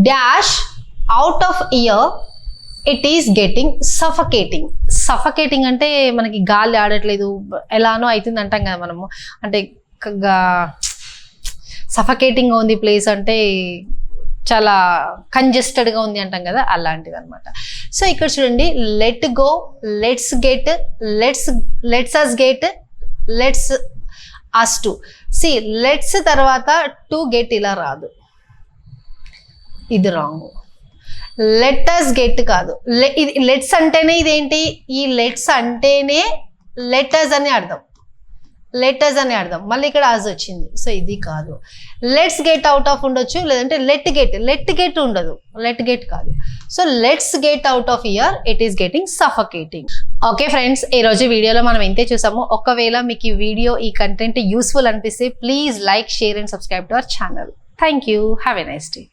Dash out of year it is getting suffocating. Suffocating అంటే మనకి గాలి ఆడట్లేదు, ఎలానో అవుతుంది అంటాం కదా మనము. అంటే సఫకేటింగ్గా ఉంది ప్లేస్ అంటే చాలా కంజెస్టెడ్గా ఉంది అంటాం కదా, అలాంటిది అనమాట. సో ఇక్కడ చూడండి, let go, let's get, let's us get, let's us to. See let's తర్వాత టు గెట్ ఇలా రాదు, ఇది రాంగ్. లెట్ అస్ గెట్ కాదు, ఇది లెట్స్ అంటేనే ఇదేంటి, ఈ లెట్స్ అంటేనే లెటర్స్ అని అర్థం, లెటర్స్ అని అర్థం. మళ్ళీ ఇక్కడ అస్ వచ్చింది, సో ఇది కాదు. లెట్స్ గెట్ అవుట్ ఆఫ్ ఉండొచ్చు, లేదంటే లెట్ గెట్ ఉండదు, లెట్ గెట్ కాదు. So let's get out of year it is getting suffocating. Okay friends, ఈరోజు వీడియోలో మనం ఇంతే చూసాము. ఒకవేళ మీకు ఈ వీడియో, ఈ కంటెంట్ యూస్ఫుల్ అనిపిస్తే please like, share and subscribe to our channel. Thank you. Have a nice day.